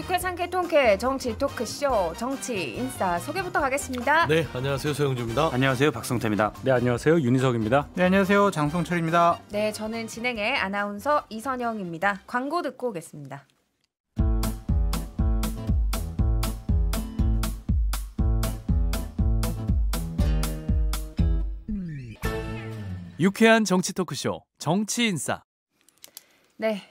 유쾌 상쾌 통쾌 정치 토크쇼 정치 인싸 소개부터 가겠습니다. 네, 안녕하세요. 소영주입니다. 안녕하세요. 박성태입니다. 네, 안녕하세요. 윤희석입니다. 네, 안녕하세요. 장성철입니다. 네, 저는 진행의 아나운서 이선영입니다. 광고 듣고 오겠습니다. 유쾌한 정치 토크쇼 정치인싸. 네,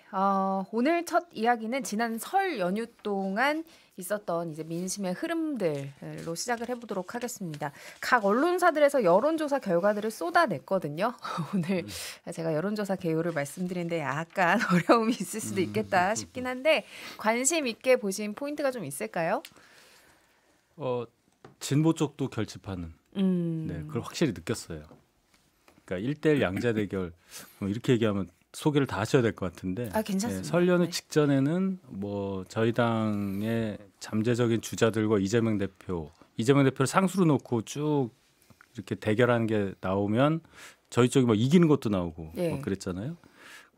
오늘 첫 이야기는 지난 설 연휴 동안 있었던 이제 민심의 흐름들로 시작을 해보도록 하겠습니다. 각 언론사들에서 여론조사 결과들을 쏟아냈거든요. 오늘 제가 여론조사 개요를 말씀드리는데 약간 어려움이 있을 수도 있겠다 싶긴 한데 관심 있게 보신 포인트가 좀 있을까요? 진보 쪽도 결집하는 네, 그걸 확실히 느꼈어요. 그러니까 1대1 양자 대결 이렇게 얘기하면 소개를 다 하셔야 될 것 같은데 괜찮습니다. 네, 설 연휴 네. 직전에는 뭐 저희 당의 잠재적인 주자들과 이재명 대표를 상수로 놓고 쭉 이렇게 대결하는 게 나오면 저희 쪽이 뭐 이기는 것도 나오고 예. 뭐 그랬잖아요.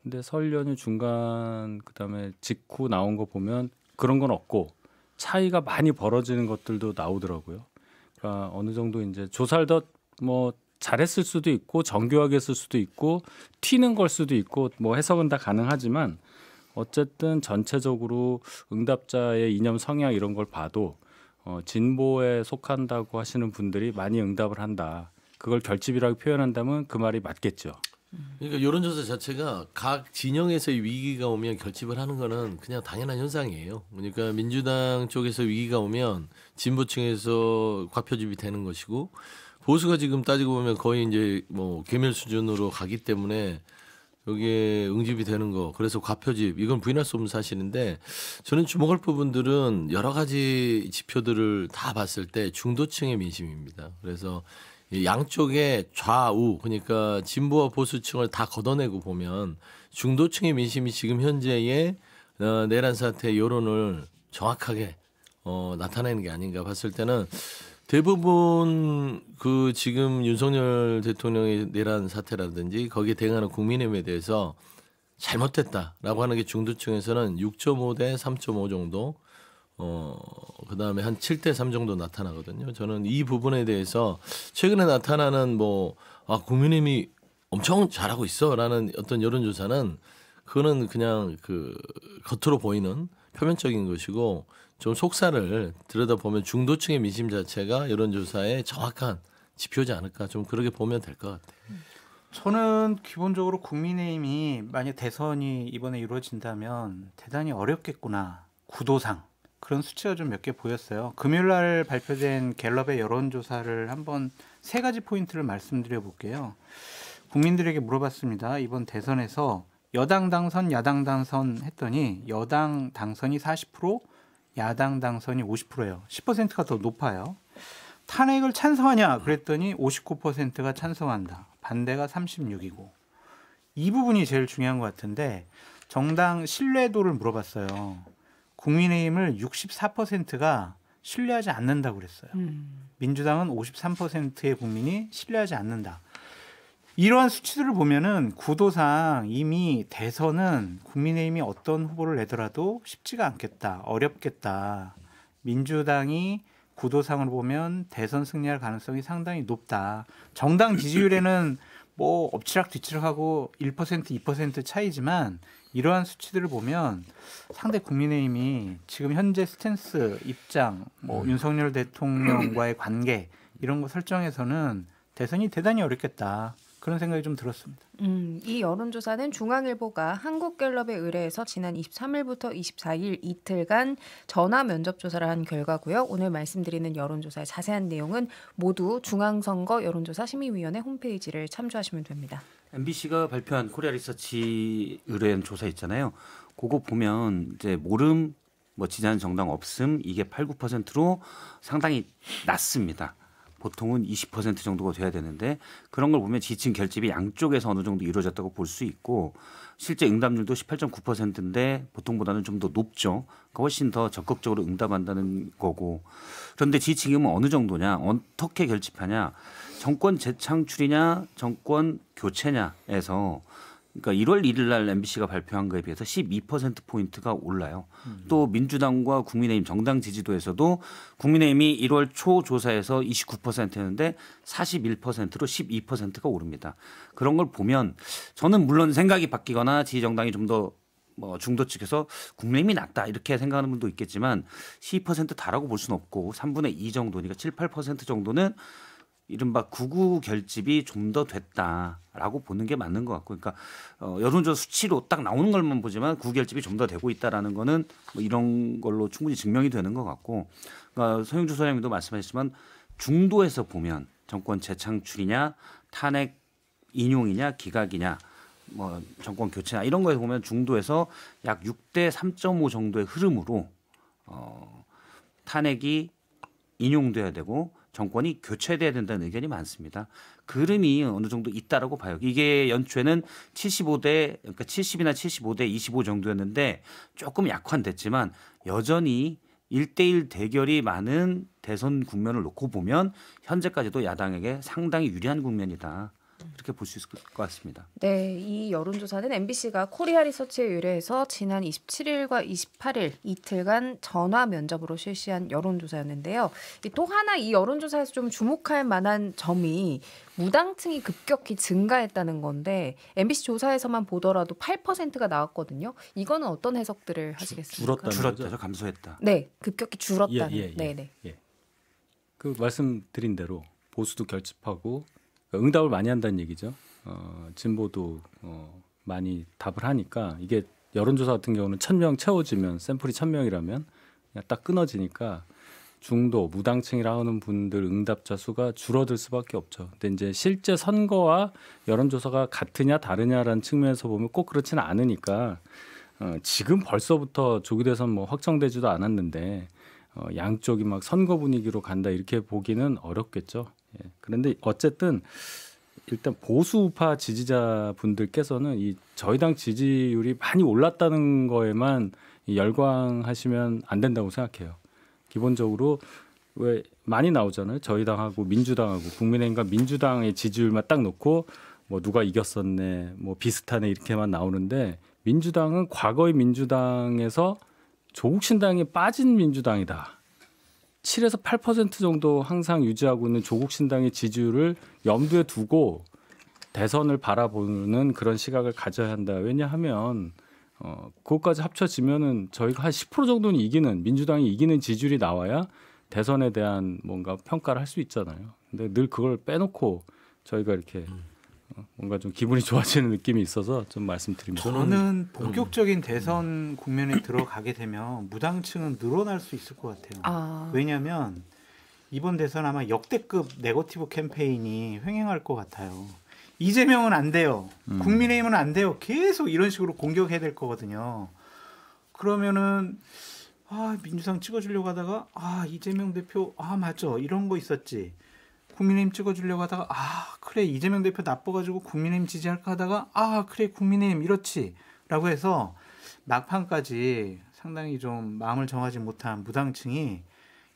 근데 설 연휴 중간 그다음에 직후 나온 거 보면 그런 건 없고 차이가 많이 벌어지는 것들도 나오더라고요. 그러니까 어느 정도 이제 조사를 더 뭐 잘했을 수도 있고 정교하게 했을 수도 있고 튀는 걸 수도 있고 뭐 해석은 다 가능하지만 어쨌든 전체적으로 응답자의 이념 성향 이런 걸 봐도 진보에 속한다고 하시는 분들이 많이 응답을 한다. 그걸 결집이라고 표현한다면 그 말이 맞겠죠. 그러니까 여론조사 자체가 각 진영에서의 위기가 오면 결집을 하는 거는 그냥 당연한 현상이에요. 그러니까 민주당 쪽에서 위기가 오면 진보층에서 과표집이 되는 것이고 보수가 지금 따지고 보면 거의 이제 뭐 괴멸 수준으로 가기 때문에 여기에 응집이 되는 거 그래서 과표집 이건 부인할 수 없는 사실인데 저는 주목할 부분들은 여러 가지 지표들을 다 봤을 때 중도층의 민심입니다. 그래서 양쪽의 좌우 그러니까 진보와 보수층을 다 걷어내고 보면 중도층의 민심이 지금 현재의 내란 사태 여론을 정확하게 나타내는 게 아닌가 봤을 때는 대부분 그 지금 윤석열 대통령의 내란 사태라든지 거기에 대응하는 국민의힘에 대해서 잘못됐다라고 하는 게 중도층에서는 6.5 대 3.5 정도 그다음에 한 7대 3 정도 나타나거든요. 저는 이 부분에 대해서 최근에 나타나는 국민의힘이 엄청 잘하고 있어라는 어떤 여론조사는 그거는 그냥 그 겉으로 보이는 표면적인 것이고 좀 속사를 들여다보면 중도층의 민심 자체가 여론조사의 정확한 지표지 않을까 좀 그렇게 보면 될 것 같아요. 저는 기본적으로 국민의힘이 만약 대선이 이번에 이루어진다면 대단히 어렵겠구나. 구도상 그런 수치가 좀 몇 개 보였어요. 금요일 날 발표된 갤럽의 여론조사를 한번 세 가지 포인트를 말씀드려 볼게요. 국민들에게 물어봤습니다. 이번 대선에서 여당 당선, 야당 당선 했더니 여당 당선이 40%, 야당 당선이 50%예요. 10%가 더 높아요. 탄핵을 찬성하냐 그랬더니 59%가 찬성한다. 반대가 36이고. 이 부분이 제일 중요한 것 같은데 정당 신뢰도를 물어봤어요. 국민의힘을 64%가 신뢰하지 않는다고 그랬어요. 민주당은 53%의 국민이 신뢰하지 않는다. 이러한 수치들을 보면은 구도상 이미 대선은 국민의힘이 어떤 후보를 내더라도 쉽지가 않겠다. 어렵겠다. 민주당이 구도상을 보면 대선 승리할 가능성이 상당히 높다. 정당 지지율에는 뭐 엎치락뒤치락하고 1%, 2% 차이지만 이러한 수치들을 보면 상대 국민의힘이 지금 현재 스탠스, 입장, 윤석열 대통령과의 관계 이런 거 설정해서는 대선이 대단히 어렵겠다. 그런 생각이 좀 들었습니다. 이 여론조사는 중앙일보가 한국갤럽에 의뢰해서 지난 23일부터 24일 이틀간 전화 면접 조사를 한 결과고요. 오늘 말씀드리는 여론조사의 자세한 내용은 모두 중앙선거 여론조사 심의위원회 홈페이지를 참조하시면 됩니다. MBC가 발표한 코리아 리서치 의뢰한 조사 있잖아요. 그거 보면 이제 모름, 지지하는 정당 없음 이게 8, 9%로 상당히 낮습니다. 보통은 20% 정도가 돼야 되는데 그런 걸 보면 지지층 결집이 양쪽에서 어느 정도 이루어졌다고 볼 수 있고 실제 응답률도 18.9%인데 보통보다는 좀 더 높죠. 그러니까 훨씬 더 적극적으로 응답한다는 거고. 그런데 지지층이 어느 정도냐, 어떻게 결집하냐, 정권 재창출이냐, 정권 교체냐에서 그러니까 1월 1일 날 MBC가 발표한 거에 비해서 12% 포인트가 올라요. 또 민주당과 국민의힘 정당 지지도에서도 국민의힘이 1월 초 조사에서 29%였는데 41%로 12%가 오릅니다. 그런 걸 보면 저는 물론 생각이 바뀌거나 지지 정당이 좀 더 중도 측에서 국민의힘이 낫다 이렇게 생각하는 분도 있겠지만 12% 다라고 볼 수는 없고 3분의 2 정도니까 7, 8% 정도는 이른바 구구 결집이 좀 더 됐다라고 보는 게 맞는 것 같고, 그러니까 여론조사 수치로 딱 나오는 것만 보지만 구구 결집이 좀 더 되고 있다라는 거는 뭐 이런 걸로 충분히 증명이 되는 것 같고, 그러니까 서영주 소장님도 말씀하셨지만 중도에서 보면 정권 재창출이냐 탄핵 인용이냐 기각이냐 뭐 정권 교체나 이런 거에서 보면 중도에서 약 6대 3.5 정도의 흐름으로 탄핵이 인용돼야 되고 정권이 교체돼야 된다는 의견이 많습니다. 그 흐름이 어느 정도 있다라고 봐요. 이게 연초에는 75대 그러니까 70이나 75대 25 정도였는데 조금 약화됐지만 여전히 1대1 대결이 많은 대선 국면을 놓고 보면 현재까지도 야당에게 상당히 유리한 국면이다. 이렇게 볼 수 있을 것 같습니다. 네, 이 여론조사는 MBC가 코리아 리서치에 의뢰해서 지난 27일과 28일 이틀간 전화 면접으로 실시한 여론조사였는데요. 또 하나 이 여론조사에서 좀 주목할 만한 점이 무당층이 급격히 증가했다는 건데 MBC 조사에서만 보더라도 8%가 나왔거든요. 이거는 어떤 해석들을 하시겠습니까? 줄었다, 감소했다. 네, 급격히 줄었다는. 네. 그 말씀드린 대로 보수도 결집하고 응답을 많이 한다는 얘기죠. 진보도 많이 답을 하니까 이게 여론조사 같은 경우는 1,000명 채워지면 샘플이 1,000명이라면 그냥 딱 끊어지니까 중도 무당층이라 하는 분들 응답자 수가 줄어들 수밖에 없죠. 근데 이제 실제 선거와 여론조사가 같으냐 다르냐라는 측면에서 보면 꼭 그렇지는 않으니까 지금 벌써부터 조기 대선 뭐 확정되지도 않았는데 양쪽이 막 선거 분위기로 간다 이렇게 보기는 어렵겠죠. 예. 그런데 어쨌든 일단 보수 우파 지지자분들께서는 이 저희 당 지지율이 많이 올랐다는 거에만 열광하시면 안 된다고 생각해요. 기본적으로 왜 많이 나오잖아요. 저희 당하고 민주당하고 국민의힘과 민주당의 지지율만 딱 놓고 뭐 누가 이겼었네, 뭐 비슷하네 이렇게만 나오는데 민주당은 과거의 민주당에서 조국 신당이 빠진 민주당이다. 7에서 8% 정도 항상 유지하고 있는 조국 신당의 지지율을 염두에 두고 대선을 바라보는 그런 시각을 가져야 한다. 왜냐하면 그것까지 합쳐지면은 저희가 한 10% 정도는 이기는 민주당이 이기는 지지율이 나와야 대선에 대한 뭔가 평가를 할 수 있잖아요. 근데 늘 그걸 빼놓고 저희가 이렇게 뭔가 좀 기분이 좋아지는 느낌이 있어서 좀 말씀드립니다. 저는 본격적인 대선 국면에 들어가게 되면 무당층은 늘어날 수 있을 것 같아요. 왜냐하면 이번 대선 아마 역대급 네거티브 캠페인이 횡행할 것 같아요. 이재명은 안 돼요. 국민의힘은 안 돼요. 계속 이런 식으로 공격해야 될 거거든요. 그러면은 민주당 찍어주려고 하다가 이재명 대표 맞아 이런 거 있었지. 국민의힘 찍어주려고 하다가 그래 이재명 대표 나빠가지고 국민의힘 지지할까 하다가 그래 국민의힘 이렇지 라고 해서 막판까지 상당히 좀 마음을 정하지 못한 무당층이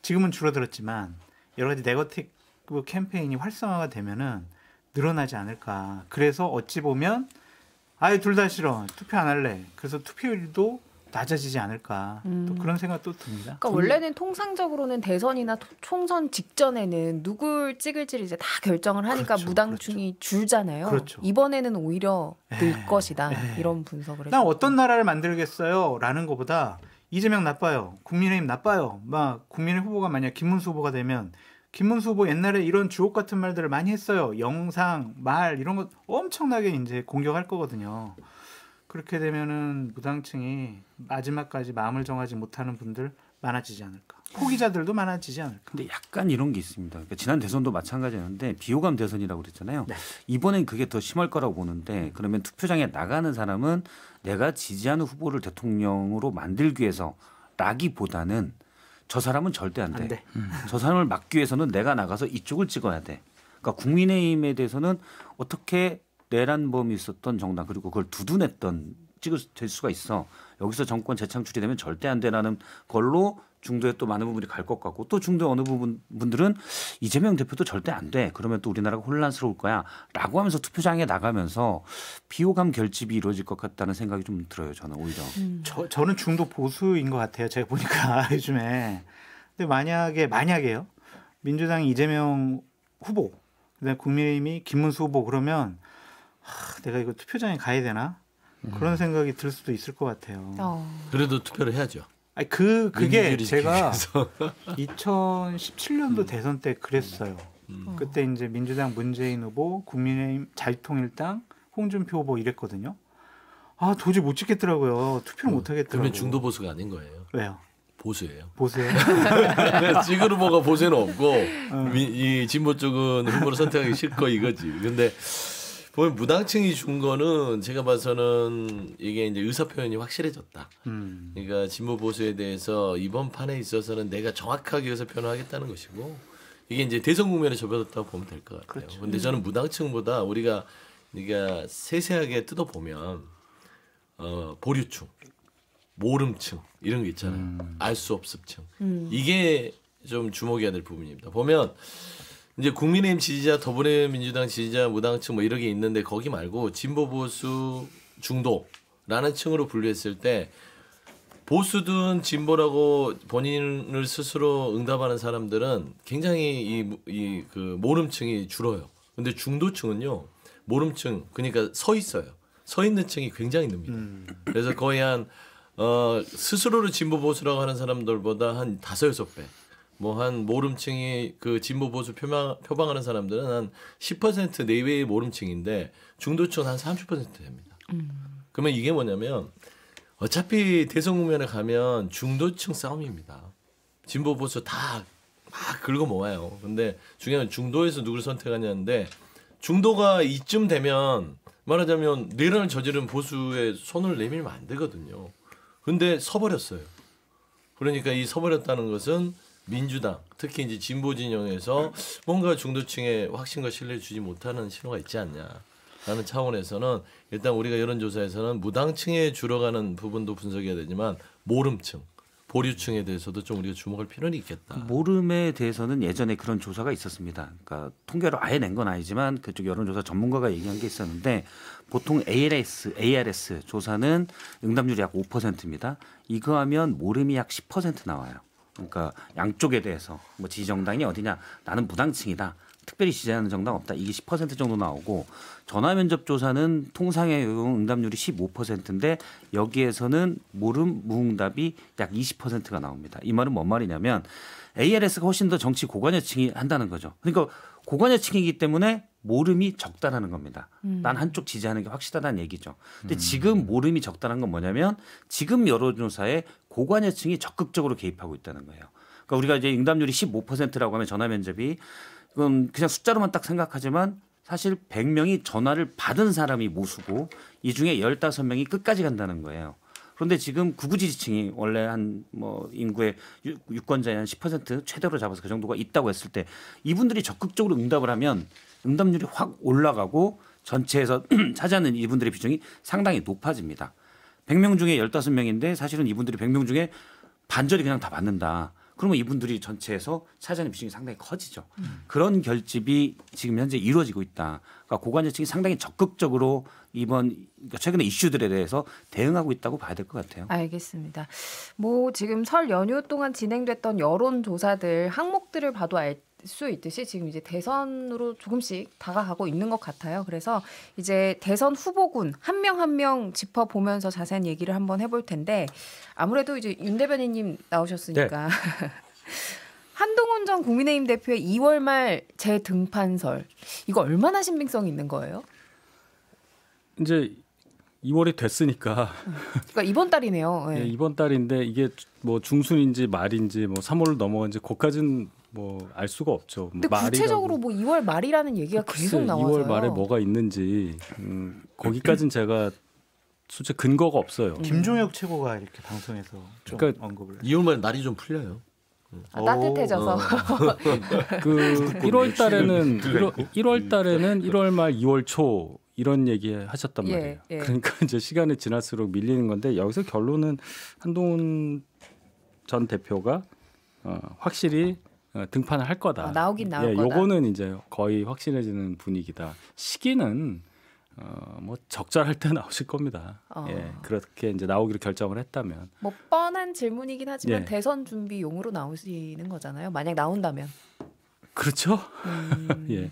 지금은 줄어들었지만 여러 가지 네거티브 캠페인이 활성화가 되면은 늘어나지 않을까. 그래서 어찌 보면 둘 다 싫어 투표 안 할래. 그래서 투표율도 낮아지지 않을까. 또 그런 생각도 듭니다. 그러니까 원래는 통상적으로는 대선이나 총선 직전에는 누굴 찍을지를 이제 다 결정을 하니까 그렇죠, 무당층이 줄잖아요. 그렇죠. 이번에는 오히려 늘 것이다. 이런 분석을 난 했어요. 어떤 나라를 만들겠어요? 라는 것보다 이재명 나빠요. 국민의힘 나빠요. 막 국민의 후보가 만약 김문수 후보가 되면 김문수 후보 옛날에 이런 주옥 같은 말들을 많이 했어요. 영상, 말 이런 거 엄청나게 이제 공격할 거거든요. 그렇게 되면은 무당층이 마지막까지 마음을 정하지 못하는 분들 많아지지 않을까. 포기자들도 많아지지 않을까. 근데 약간 이런 게 있습니다. 그러니까 지난 대선도 마찬가지였는데 비호감 대선이라고 그랬잖아요. 네. 이번엔 그게 더 심할 거라고 보는데 그러면 투표장에 나가는 사람은 내가 지지하는 후보를 대통령으로 만들기 위해서라기보다는 저 사람은 절대 안 돼. 안 돼. 저 사람을 막기 위해서는 내가 나가서 이쪽을 찍어야 돼. 그러니까 국민의힘에 대해서는 어떻게 내란범이 있었던 정당 그리고 그걸 두둔했던 찍을 수가 있어. 여기서 정권 재창출이 되면 절대 안 되라는 걸로 중도에 또 많은 부분이 갈 것 같고 또 중도 어느 분들은 이재명 대표도 절대 안 돼. 그러면 또 우리나라가 혼란스러울 거야. 라고 하면서 투표장에 나가면서 비호감 결집이 이루어질 것 같다는 생각이 좀 들어요. 저는 오히려. 저는 중도 보수인 것 같아요. 제가 보니까 요즘에. 근데 만약에요. 민주당이 이재명 후보, 그다음에 국민의힘이 김문수 후보 그러면 내가 이거 투표장에 가야 되나? 그런 생각이 들 수도 있을 것 같아요. 그래도 투표를 해야죠. 아니 그게 민주주의를 제가 지키기 위해서. 2017년도 대선 때 그랬어요. 그때 이제 민주당 문재인 후보, 국민의힘 자유통일당 홍준표 후보 이랬거든요. 아 도저히 못 찍겠더라고요. 투표를 못 하겠더라고요. 그러면 중도 보수가 아닌 거예요. 왜요? 보수예요. 보세요. 지금 후보가 보수는 없고 이 진보 쪽은 후보를 선택하기 싫고 이거지. 근데 보면 무당층이 준 거는 제가 봐서는 이게 이제 의사 표현이 확실해졌다. 그러니까 진보 보수에 대해서 이번 판에 있어서는 내가 정확하게 의사 표현을 하겠다는 것이고 이게 이제 대선 국면에 접어들었다고 보면 될 것 같아요. 그렇죠. 근데 저는 무당층보다 우리가 세세하게 뜯어 보면 보류층, 모름층 이런 거 있잖아요. 알 수 없음층. 이게 좀 주목해야 될 부분입니다. 보면 이제 국민의힘 지지자, 더불어민주당 지지자, 무당층 뭐 이런 게 있는데 거기 말고 진보 보수 중도라는 층으로 분류했을 때 보수든 진보라고 본인을 스스로 응답하는 사람들은 굉장히 그 모름층이 줄어요. 근데 중도층은요 모름층 그러니까 서 있어요. 서 있는 층이 굉장히 늡니다. 그래서 거의 한 스스로를 진보 보수라고 하는 사람들보다 한 5-6배. 뭐 한 모름층이 그 진보 보수 표방하는 사람들은 한 10% 내외의 모름층인데 중도층은 한 30% 됩니다. 그러면 이게 뭐냐면 어차피 대선 국면에 가면 중도층 싸움입니다. 진보 보수 다 막 긁어 모아요. 근데 중요한 중도에서 누구를 선택하냐는데 중도가 이쯤 되면 말하자면 내란을 저지른 보수에 손을 내밀면 안 되거든요. 근데 서버렸어요. 그러니까 이 서버렸다는 것은 민주당, 특히 이제 진보 진영에서 뭔가 중도층에 확신과 신뢰를 주지 못하는 신호가 있지 않냐라는 차원에서는 일단 우리가 여론조사에서는 무당층에 줄어가는 부분도 분석해야 되지만 모름층, 보류층에 대해서도 좀 우리가 주목할 필요는 있겠다. 모름에 대해서는 예전에 그런 조사가 있었습니다. 그러니까 통계로 아예 낸 건 아니지만 그쪽 여론조사 전문가가 얘기한 게 있었는데 보통 ARS 조사는 응답률이 약 5%입니다. 이거 하면 모름이 약 10% 나와요. 그러니까 양쪽에 대해서 뭐 지지정당이 어디냐 나는 무당층이다. 특별히 지지하는 정당 없다. 이게 10% 정도 나오고 전화면접 조사는 통상의 응답률이 15%인데 여기에서는 모름 무응답이 약 20%가 나옵니다. 이 말은 뭔 말이냐면 ARS가 훨씬 더 정치 고관여층이 한다는 거죠. 그러니까 고관여층이기 때문에 모름이 적다라는 겁니다. 난 한쪽 지지하는 게 확실하다는 얘기죠. 근데 지금 모름이 적다는 건 뭐냐면 지금 여론조사에 고관여층이 적극적으로 개입하고 있다는 거예요. 그러니까 우리가 이제 응답률이 15%라고 하면 전화 면접이 그건 그냥 숫자로만 딱 생각하지만 사실 100명이 전화를 받은 사람이 모수고 이 중에 15명이 끝까지 간다는 거예요. 그런데 지금 극우 지지층이 원래 한 뭐 인구의 유권자의 한 10% 최대로 잡아서 그 정도가 있다고 했을 때 이분들이 적극적으로 응답을 하면 응답률이 확 올라가고 전체에서 차지하는 이분들의 비중이 상당히 높아집니다. 100명 중에 15명인데 사실은 이분들이 100명 중에 반절이 그냥 다 받는다. 그러면 이분들이 전체에서 차지하는 비중이 상당히 커지죠. 그런 결집이 지금 현재 이루어지고 있다. 그러니까 고관여층이 상당히 적극적으로 그러니까 최근에 이슈들에 대해서 대응하고 있다고 봐야 될 것 같아요. 알겠습니다. 뭐 지금 설 연휴 동안 진행됐던 여론조사들 항목들을 봐도 알 수 있듯이 지금 이제 대선으로 조금씩 다가가고 있는 것 같아요. 그래서 이제 대선 후보군 한 명 한 명 짚어보면서 자세한 얘기를 한번 해볼 텐데 아무래도 이제 윤 대변인님 나오셨으니까 네. 한동훈 전 국민의힘 대표의 2월 말 재등판설 이거 얼마나 신빙성이 있는 거예요? 이제 2월이 됐으니까. 그러니까 이번 달이네요. 네. 네, 이번 달인데 이게 뭐 중순인지 말인지 뭐 3월을 넘어간지 그까지는 뭐 알 수가 없죠. 근데 구체적으로 뭐 2월 말이라는 얘기가 계속 나와서요. 2월 말에 뭐가 있는지 거기까지는 제가 솔직히 근거가 없어요. 김종혁 최고가 이렇게 방송에서 좀 그러니까 언급을. 2월 말 날이 좀 풀려요. 따뜻해져서. 그 1월 달에는 1월 말 2월 초 이런 얘기 하셨단 예, 말이에요. 예. 그러니까 이제 시간이 지날수록 밀리는 건데 여기서 결론은 한동훈 전 대표가 확실히 등판을 할 거다. 나오긴 나올 거다. 요거는 이제 거의 확실해지는 분위기다. 시기는 뭐 적절할 때 나오실 겁니다. 예, 그렇게 이제 나오기로 결정을 했다면. 뭐 뻔한 질문이긴 하지만 예. 대선 준비용으로 나오시는 거잖아요. 만약 나온다면. 그렇죠. 예.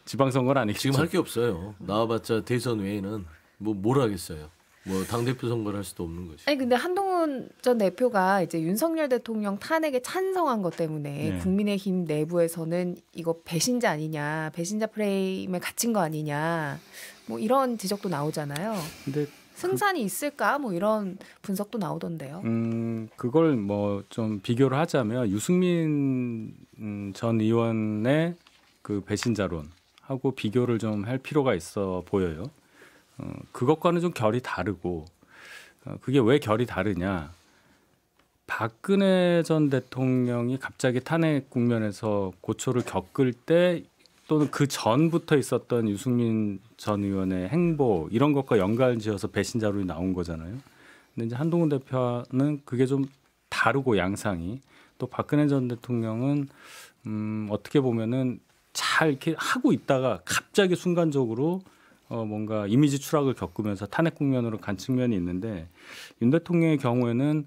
지방선거는 아니겠죠. 지금 할 게 없어요. 나와봤자 대선 외에는 뭘 하겠어요. 뭐 당대표 선거를 할 수도 없는 거지. 아니 근데 한동훈 전 대표가 이제 윤석열 대통령 탄핵에 찬성한 것 때문에 네. 국민의힘 내부에서는 이거 배신자 아니냐, 배신자 프레임에 갇힌 거 아니냐, 뭐 이런 지적도 나오잖아요. 근데 승산이 있을까, 뭐 이런 분석도 나오던데요. 그걸 뭐 좀 비교를 하자면 유승민 전 의원의 그 배신자론하고 비교를 좀 할 필요가 있어 보여요. 그것과는 좀 결이 다르고 그게 왜 결이 다르냐? 박근혜 전 대통령이 갑자기 탄핵 국면에서 고초를 겪을 때 또는 그 전부터 있었던 유승민 전 의원의 행보 이런 것과 연관지어서 배신자론이 나온 거잖아요. 근데 이제 한동훈 대표는 그게 좀 다르고 양상이 또 박근혜 전 대통령은 어떻게 보면은 잘 이렇게 하고 있다가 갑자기 순간적으로 뭔가 이미지 추락을 겪으면서 탄핵 국면으로 간 측면이 있는데 윤 대통령의 경우에는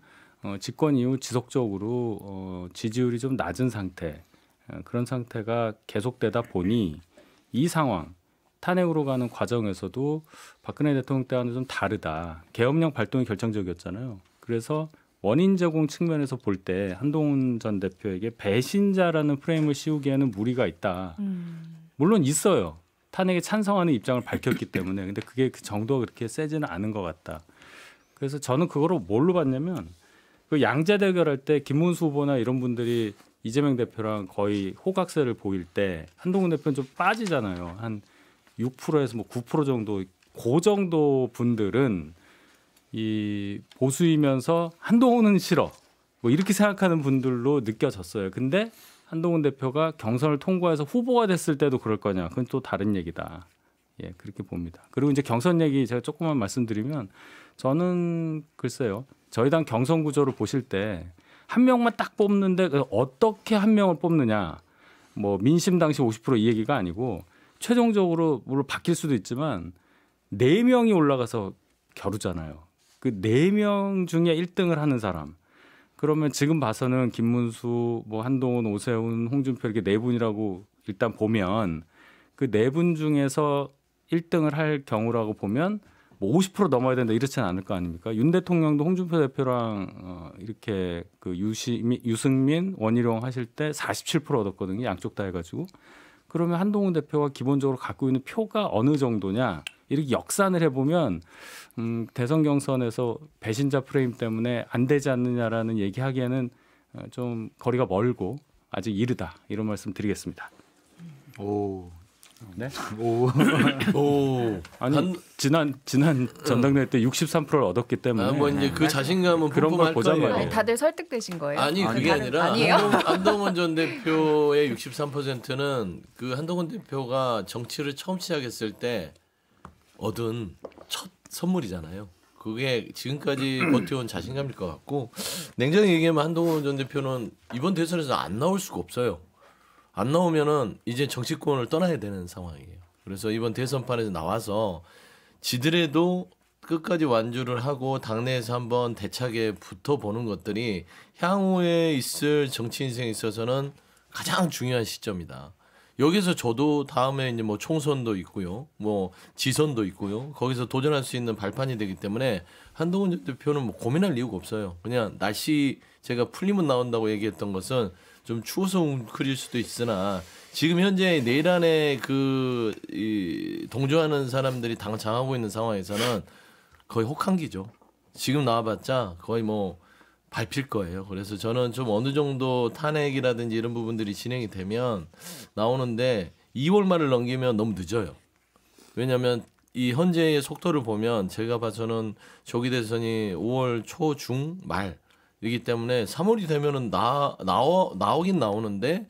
집권 이후 지속적으로 지지율이 좀 낮은 상태 그런 상태가 계속되다 보니 이 상황 탄핵으로 가는 과정에서도 박근혜 대통령 때와는 좀 다르다. 계엄령 발동이 결정적이었잖아요. 그래서 원인 제공 측면에서 볼 때 한동훈 전 대표에게 배신자라는 프레임을 씌우기에는 무리가 있다. 물론 있어요. 탄핵에 찬성하는 입장을 밝혔기 때문에. 근데 그게 그 정도가 그렇게 세지는 않은 것 같다. 그래서 저는 그거를 뭘로 봤냐면 그 양자 대결할 때 김문수 후보나 이런 분들이 이재명 대표랑 거의 호각세를 보일 때 한동훈 대표는 좀 빠지잖아요. 한 6%에서 뭐 9% 정도 그 정도 분들은 이 보수이면서 한동훈은 싫어. 뭐 이렇게 생각하는 분들로 느껴졌어요. 근데 한동훈 대표가 경선을 통과해서 후보가 됐을 때도 그럴 거냐? 그건 또 다른 얘기다. 예, 그렇게 봅니다. 그리고 이제 경선 얘기 제가 조금만 말씀드리면 저는 글쎄요. 저희 당 경선 구조를 보실 때 한 명만 딱 뽑는데 어떻게 한 명을 뽑느냐? 뭐 민심 당시 50% 이 얘기가 아니고 최종적으로 물론 바뀔 수도 있지만 4명이 올라가서 겨루잖아요. 그 4명 중에 1등을 하는 사람. 그러면 지금 봐서는 김문수, 뭐 한동훈, 오세훈, 홍준표 이렇게 4분이라고 일단 보면 그 4분 중에서 1등을 할 경우라고 보면 뭐 50% 넘어야 된다 이렇지는 않을 거 아닙니까? 윤 대통령도 홍준표 대표랑 이렇게 그 유승민, 원희룡 하실 때 47% 얻었거든요. 양쪽 다 해가지고. 그러면 한동훈 대표가 기본적으로 갖고 있는 표가 어느 정도냐? 이렇게 역산을 해보면 대선 경선에서 배신자 프레임 때문에 안 되지 않느냐라는 얘기하기에는 좀 거리가 멀고 아직 이르다 이런 말씀 드리겠습니다. 오. 네? 오. 아니 지난 전당대회 때 63%를 얻었기 때문에 뭐 이제 그 자신감은 그런 걸 뿜뿜할 보자는 거예요. 거예요. 다들 설득되신 거예요? 아니 그게 아니라 아니에요? 한동훈 전 대표의 63%는 그 한동훈 대표가 정치를 처음 시작했을 때 얻은 첫 선물이잖아요. 그게 지금까지 버텨온 자신감일 것 같고 냉정히 얘기하면 한동훈 전 대표는 이번 대선에서 안 나올 수가 없어요. 안 나오면은 이제 정치권을 떠나야 되는 상황이에요. 그래서 이번 대선판에서 나와서 지더라도 끝까지 완주를 하고 당내에서 한번 대차게 붙어보는 것들이 향후에 있을 정치 인생에 있어서는 가장 중요한 시점이다. 여기서 저도 다음에 이제 뭐 총선도 있고요, 뭐 지선도 있고요. 거기서 도전할 수 있는 발판이 되기 때문에 한동훈 전 대표는 뭐 고민할 이유가 없어요. 그냥 날씨 제가 풀리면 나온다고 얘기했던 것은 좀 추워서 웅크릴 수도 있으나 지금 현재 내일 안에 이 동조하는 사람들이 장하고 있는 상황에서는 거의 혹한기죠. 지금 나와봤자 거의 뭐 밟힐 거예요. 그래서 저는 좀 어느 정도 탄핵이라든지 이런 부분들이 진행이 되면 나오는데 2월 말을 넘기면 너무 늦어요. 왜냐하면 이 현재의 속도를 보면 제가 봐서는 조기 대선이 5월 초, 중, 말 이기 때문에 3월이 되면은 나오긴 나오는데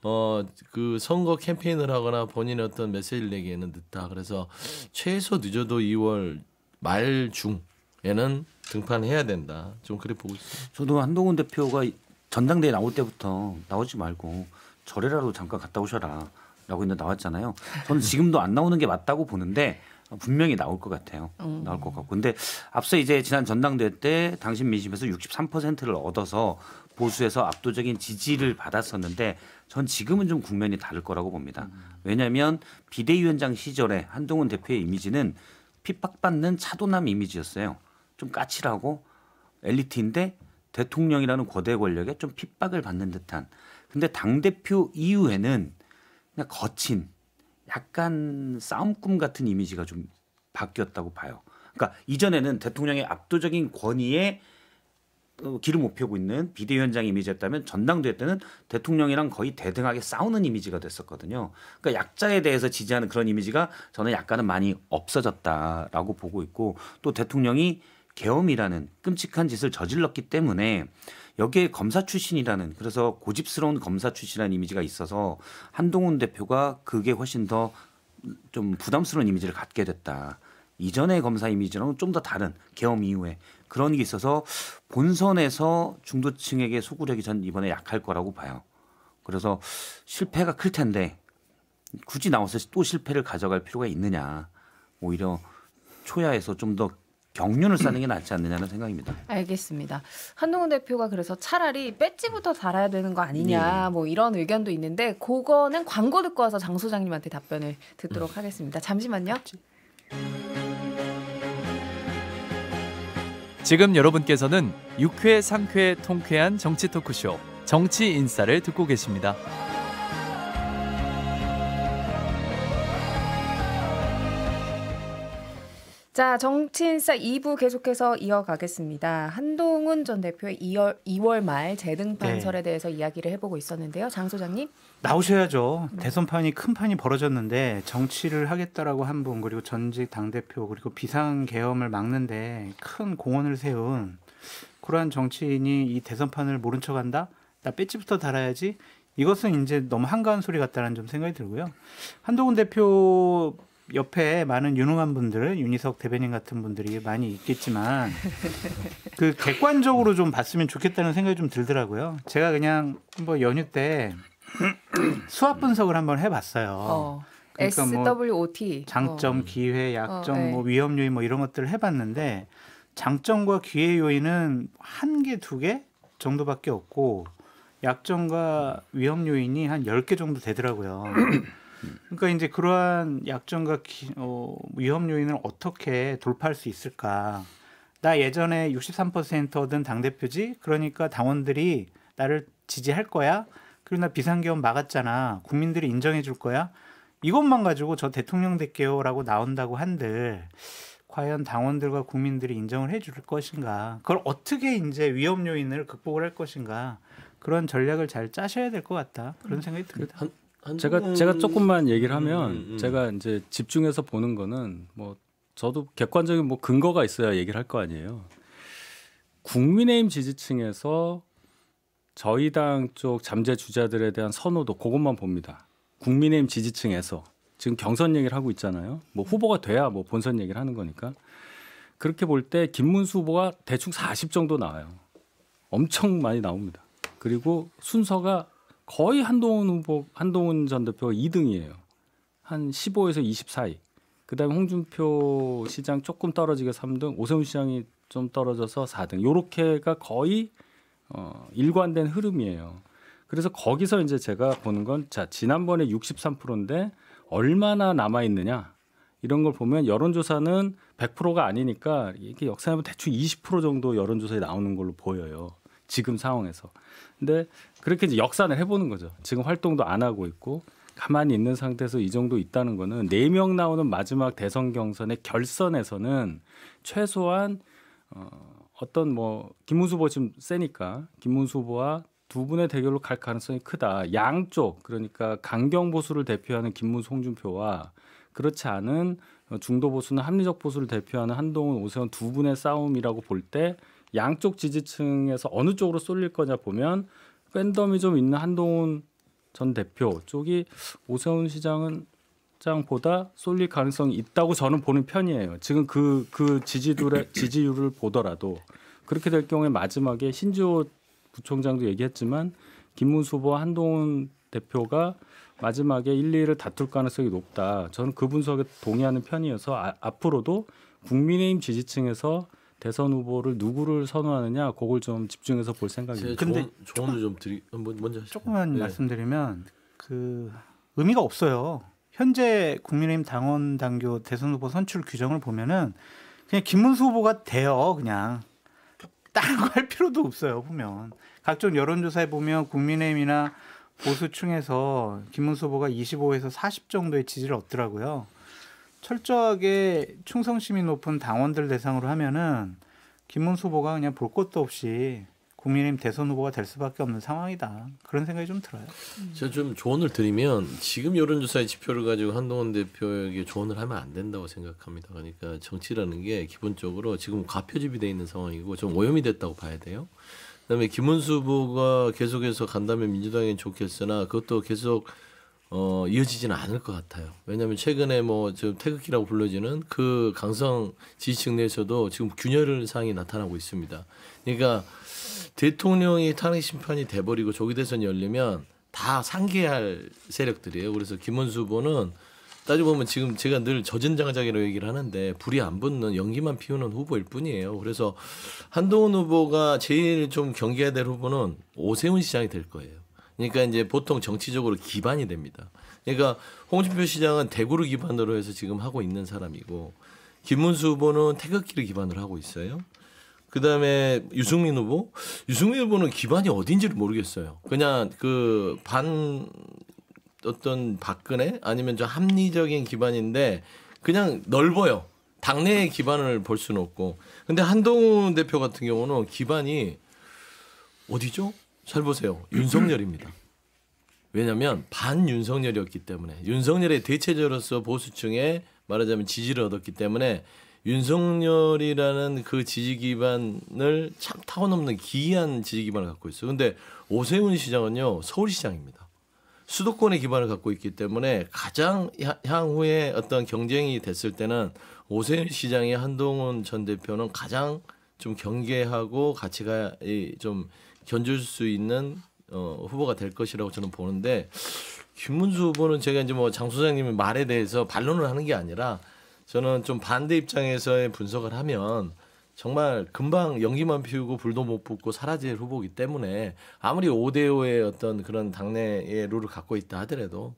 그 선거 캠페인을 하거나 본인의 어떤 메시지를 내기에는 늦다. 그래서 최소 늦어도 2월 말 중에는 등판해야 된다. 좀 그래 보고 있습니다. 저도 한동훈 대표가 전당대회 나올 때부터 나오지 말고 절에라도 잠깐 갔다 오셔라 라고 했는데 나왔잖아요. 저는 지금도 안 나오는 게 맞다고 보는데 분명히 나올 것 같아요. 나올 것 같고. 근데 앞서 이제 지난 전당대회 때 당신 민심에서 63%를 얻어서 보수에서 압도적인 지지를 받았었는데 전 지금은 좀 국면이 다를 거라고 봅니다. 왜냐하면 비대위원장 시절에 한동훈 대표의 이미지는 핍박받는 차도남 이미지였어요. 좀 까칠하고 엘리트인데 대통령이라는 거대 권력에 좀 핍박을 받는 듯한. 근데 당대표 이후에는 그냥 거친 약간 싸움꾼 같은 이미지가 좀 바뀌었다고 봐요. 그러니까 이전에는 대통령의 압도적인 권위에 길을 못 펴고 있는 비대위원장 이미지였다면 전당대회 때는 대통령이랑 거의 대등하게 싸우는 이미지가 됐었거든요. 그러니까 약자에 대해서 지지하는 그런 이미지가 저는 약간은 많이 없어졌다라고 보고 있고 또 대통령이 계엄이라는 끔찍한 짓을 저질렀기 때문에 여기에 검사 출신이라는 그래서 고집스러운 검사 출신이라는 이미지가 있어서 한동훈 대표가 그게 훨씬 더 좀 부담스러운 이미지를 갖게 됐다. 이전의 검사 이미지랑은 좀 더 다른 계엄 이후에 그런 게 있어서 본선에서 중도층에게 소구력이 전 이번에 약할 거라고 봐요. 그래서 실패가 클 텐데 굳이 나와서 또 실패를 가져갈 필요가 있느냐. 오히려 초야에서 좀 더 경륜을 쌓는 게 낫지 않느냐는 생각입니다. 알겠습니다. 한동훈 대표가 그래서 차라리 배지부터 달아야 되는 거 아니냐 뭐 이런 의견도 있는데 그거는 광고 듣고 와서 장 소장님한테 답변을 듣도록 하겠습니다. 잠시만요. 지금 여러분께서는 6회, 상쾌, 통쾌한 정치 토크쇼 정치 인사를 듣고 계십니다. 자, 정치인사 2부 계속해서 이어가겠습니다. 한동훈 전 대표의 2월 말 재등판설에 대해서 이야기를 해보고 있었는데요. 장 소장님. 나오셔야죠. 대선판이 큰 판이 벌어졌는데 정치를 하겠다라고 한 분 그리고 전직 당대표 그리고 비상계엄을 막는데 큰 공헌을 세운 그러한 정치인이 이 대선판을 모른 척한다? 나 배지부터 달아야지. 이것은 이제 너무 한가한 소리 같다는 좀 생각이 들고요. 한동훈 대표 옆에 많은 유능한 분들, 윤희석 대변인 같은 분들이 많이 있겠지만 그 객관적으로 좀 봤으면 좋겠다는 생각이 좀 들더라고요. 제가 그냥 뭐 연휴 때 수합 분석을 한번 해봤어요. 그러니까 SWOT. 뭐 장점, 기회, 약점, 네. 뭐 위험 요인 뭐 이런 것들을 해봤는데 장점과 기회 요인은 1개, 2개 정도밖에 없고 약점과 위험 요인이 한 10개 정도 되더라고요. 그러니까 이제 그러한 약점과 위험 요인을 어떻게 돌파할 수 있을까? 나 예전에 63% 얻은 당대표지? 그러니까 당원들이 나를 지지할 거야? 그리고 나 비상계엄 막았잖아. 국민들이 인정해 줄 거야? 이것만 가지고 저 대통령 될게요라고 나온다고 한들 과연 당원들과 국민들이 인정을 해줄 것인가? 그걸 어떻게 이제 위험 요인을 극복을 할 것인가? 그런 전략을 잘 짜셔야 될 것 같다. 그런 생각이 듭니다. 제가 조금만 얘기를 하면 제가 이제 집중해서 보는 거는 뭐 저도 객관적인 뭐 근거가 있어야 얘기를 할 거 아니에요. 국민의힘 지지층에서 저희 당 쪽 잠재 주자들에 대한 선호도 그것만 봅니다. 국민의힘 지지층에서 지금 경선 얘기를 하고 있잖아요. 뭐 후보가 돼야 뭐 본선 얘기를 하는 거니까. 그렇게 볼 때 김문수 후보가 대충 40 정도 나와요. 엄청 많이 나옵니다. 그리고 순서가 거의 한동훈 전 대표가 2등이에요. 한 15에서 20 사이. 그다음에 홍준표 시장 조금 떨어지게 3등, 오세훈 시장이 좀 떨어져서 4등. 요렇게가 거의 일관된 흐름이에요. 그래서 거기서 이제 제가 보는 건 자, 지난번에 63%인데 얼마나 남아 있느냐? 이런 걸 보면 여론조사는 100%가 아니니까 이게 역산하면 대충 20% 정도 여론조사에 나오는 걸로 보여요. 지금 상황에서. 근데 그렇게 이제 역산을 해보는 거죠. 지금 활동도 안 하고 있고 가만히 있는 상태에서 이 정도 있다는 거는 4명 나오는 마지막 대선 경선의 결선에서는 최소한 어떤 뭐 김문수 후보 지금 세니까 김문수 후보와 두 분의 대결로 갈 가능성이 크다. 양쪽 그러니까 강경 보수를 대표하는 김문수, 홍준표와 그렇지 않은 중도 보수나 합리적 보수를 대표하는 한동훈, 오세훈 두 분의 싸움이라고 볼 때 양쪽 지지층에서 어느 쪽으로 쏠릴 거냐 보면 팬덤이 좀 있는 한동훈 전 대표 쪽이 오세훈 시장보다 쏠릴 가능성이 있다고 저는 보는 편이에요. 지금 그 지지율을 보더라도 그렇게 될 경우에 마지막에 신지호 부총장도 얘기했지만 김문수 후보와 한동훈 대표가 마지막에 1, 2를 다툴 가능성이 높다. 저는 그 분석에 동의하는 편이어서 앞으로도 국민의힘 지지층에서 대선 후보를 누구를 선호하느냐 그걸 좀 집중해서 볼 생각입니다. 근데 조언을 좀 먼저 하시죠. 조금만 네. 말씀드리면 그 의미가 없어요. 현재 국민의힘 당원 당규 대선 후보 선출 규정을 보면은 그냥 김문수 후보가 돼요. 그냥 다른 거 할 필요도 없어요. 보면 각종 여론조사에 보면 국민의힘이나 보수층에서 김문수 후보가 25에서 40 정도의 지지를 얻더라고요. 철저하게 충성심이 높은 당원들 대상으로 하면은 김문수 후보가 그냥 볼 것도 없이 국민의힘 대선 후보가 될 수밖에 없는 상황이다. 그런 생각이 좀 들어요. 제가 좀 조언을 드리면 지금 여론조사의 지표를 가지고 한동훈 대표에게 조언을 하면 안 된다고 생각합니다. 그러니까 정치라는 게 기본적으로 지금 과표집이 돼 있는 상황이고 좀 오염이 됐다고 봐야 돼요. 그다음에 김문수 후보가 계속해서 간다면 민주당엔 좋겠으나 그것도 계속 이어지지는 않을 것 같아요. 왜냐하면 최근에 뭐 지금 태극기라고 불러지는 그 강성 지지층 내에서도 지금 균열 사항이 나타나고 있습니다. 그러니까 대통령이 탄핵 심판이 돼버리고 조기 대선이 열리면 다 상계할 세력들이에요. 그래서 김문수 후보는 따지고 보면 지금 제가 늘 저전장작이라고 얘기를 하는데 불이 안 붙는 연기만 피우는 후보일 뿐이에요. 그래서 한동훈 후보가 제일 좀 경계해야 될 후보는 오세훈 시장이 될 거예요. 그러니까 이제 보통 정치적으로 기반이 됩니다. 그러니까 홍준표 시장은 대구를 기반으로 해서 지금 하고 있는 사람이고 김문수 후보는 태극기를 기반으로 하고 있어요. 그다음에 유승민 후보는 기반이 어딘지를 모르겠어요. 그냥 그 어떤 박근혜 아니면 좀 합리적인 기반인데 그냥 넓어요. 당내의 기반을 볼 수는 없고. 근데 한동훈 대표 같은 경우는 기반이 어디죠? 잘 보세요. 윤석열입니다. 왜냐하면 반윤석열이었기 때문에 윤석열의 대체제로서 보수층에 말하자면 지지를 얻었기 때문에 윤석열이라는 그 지지 기반을 참 타고넘는 기이한 지지 기반을 갖고 있어요. 근데 오세훈 시장은요 서울시장입니다. 수도권의 기반을 갖고 있기 때문에 가장 향후에 어떤 경쟁이 됐을 때는 오세훈 시장이 한동훈 전 대표는 가장 좀 경계하고 가치가 좀 견줄 수 있는 후보가 될 것이라고 저는 보는데 김문수 후보는 제가 이제 뭐 장 소장님의 말에 대해서 반론을 하는 게 아니라 저는 좀 반대 입장에서의 분석을 하면 정말 금방 연기만 피우고 불도 못 붙고 사라질 후보이기 때문에 아무리 5대5의 어떤 그런 당내의 룰을 갖고 있다 하더라도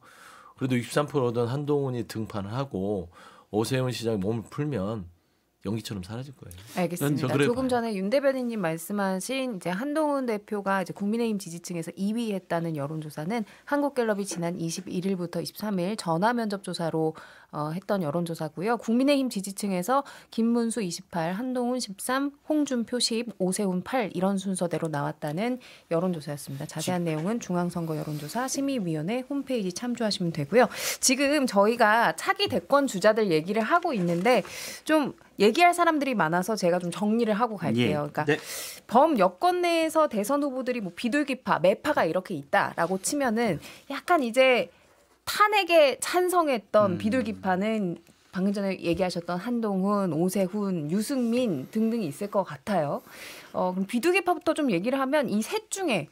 그래도 63%든 한동훈이 등판을 하고 오세훈 시장이 몸을 풀면 연기처럼 사라질 거예요. 알겠습니다. 조금 전에 윤 대변인님 말씀하신 이제 한동훈 대표가 이제 국민의힘 지지층에서 2위 했다는 여론조사는 한국갤럽이 지난 21일부터 23일 전화 면접 조사로 했던 여론조사고요. 국민의힘 지지층에서 김문수 28, 한동훈 13, 홍준표 10, 오세훈 8 이런 순서대로 나왔다는 여론조사였습니다. 자세한 내용은 중앙선거 여론조사 심의위원회 홈페이지 참조하시면 되고요. 지금 저희가 차기 대권 주자들 얘기를 하고 있는데 좀 얘기할 사람들이 많아서 제가 좀 정리를 하고 갈게요. 그러니까 범 여권 내에서 대선 후보들이 뭐 비둘기파, 매파가 이렇게 있다라고 치면은 약간 이제 탄핵에 찬성했던 비둘기파는 방금 전에 얘기하셨던 한동훈, 오세훈, 유승민 등등이 있을 것 같아요. 그럼 비둘기파부터 좀 얘기를 하면 이 셋 중에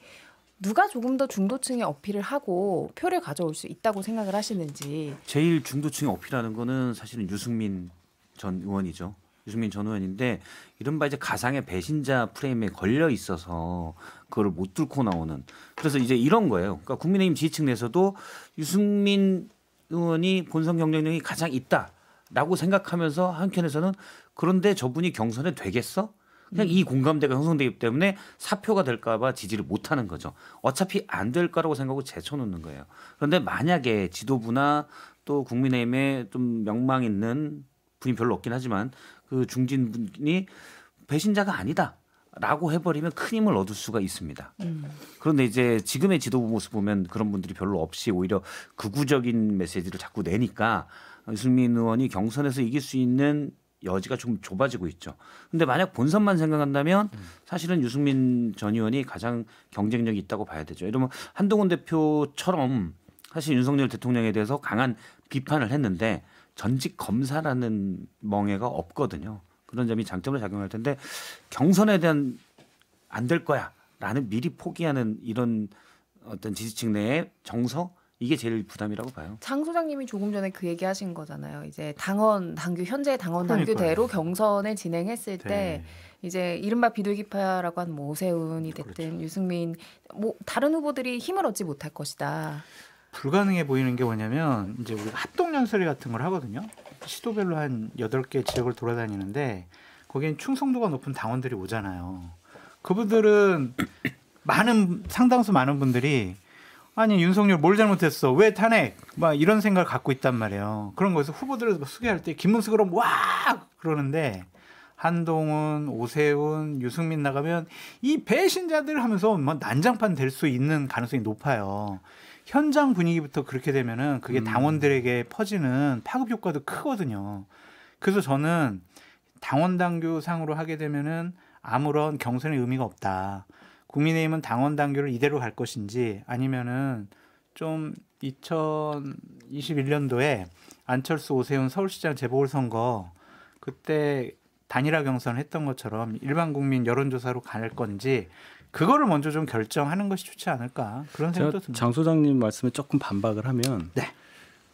누가 조금 더 중도층에 어필을 하고 표를 가져올 수 있다고 생각을 하시는지. 제일 중도층에 어필하는 거는 사실은 유승민 전 의원이죠. 유승민 전 의원인데 이른바 이제 가상의 배신자 프레임에 걸려 있어서 그걸 못 뚫고 나오는. 그래서 이제 이런 거예요. 그러니까 국민의힘 지지층 내에서도 유승민 의원이 본선 경쟁력이 가장 있다라고 생각하면서 한켠에서는 그런데 저분이 경선에 되겠어? 그냥 이 공감대가 형성되기 때문에 사표가 될까 봐 지지를 못하는 거죠. 어차피 안 될 거라고 생각하고 제쳐놓는 거예요. 그런데 만약에 지도부나 또 국민의힘에 좀 명망 있는 분이 별로 없긴 하지만 그 중진 분이 배신자가 아니다라고 해버리면 큰 힘을 얻을 수가 있습니다. 그런데 이제 지금의 지도부 모습 보면 그런 분들이 별로 없이 오히려 극우적인 메시지를 자꾸 내니까 유승민 의원이 경선에서 이길 수 있는 여지가 좀 좁아지고 있죠. 근데 만약 본선만 생각한다면 사실은 유승민 전 의원이 가장 경쟁력이 있다고 봐야 되죠. 이러면 한동훈 대표처럼 사실 윤석열 대통령에 대해서 강한 비판을 했는데 전직 검사라는 멍해가 없거든요. 그런 점이 장점으로 작용할 텐데 경선에 대한 안 될 거야라는 미리 포기하는 이런 어떤 지지층 내의 정서 이게 제일 부담이라고 봐요. 장 소장님이 조금 전에 그 얘기하신 거잖아요. 이제 당원 당규 현재 당원 그러니까요. 당규대로 경선을 진행했을 때 네. 이제 이른바 비둘기파라고 한 뭐 오세훈이 됐든 그렇죠. 유승민 뭐 다른 후보들이 힘을 얻지 못할 것이다. 불가능해 보이는 게 뭐냐면 이제 우리가 합동연설회 같은 걸 하거든요. 시도별로 한 8개 지역을 돌아다니는데 거기엔 충성도가 높은 당원들이 오잖아요. 그분들은 상당수 많은 분들이 아니 윤석열 뭘 잘못했어 왜 탄핵 막 이런 생각을 갖고 있단 말이에요. 그런 거에서 후보들을 소개할 때 김문수 그럼 와 그러는데 한동훈, 오세훈, 유승민 나가면 이 배신자들 하면서 뭐 난장판 될 수 있는 가능성이 높아요. 현장 분위기부터 그렇게 되면은 그게 당원들에게 퍼지는 파급 효과도 크거든요. 그래서 저는 당원 당규 상으로 하게 되면은 아무런 경선의 의미가 없다. 국민의힘은 당원 당규를 이대로 갈 것인지 아니면은 좀 2021년도에 안철수 오세훈 서울시장 재보궐선거 그때 단일화 경선 했던 것처럼 일반 국민 여론조사로 갈 건지 그거를 먼저 좀 결정하는 것이 좋지 않을까 그런 생각도 제가 듭니다. 장 소장님 말씀에 조금 반박을 하면 네.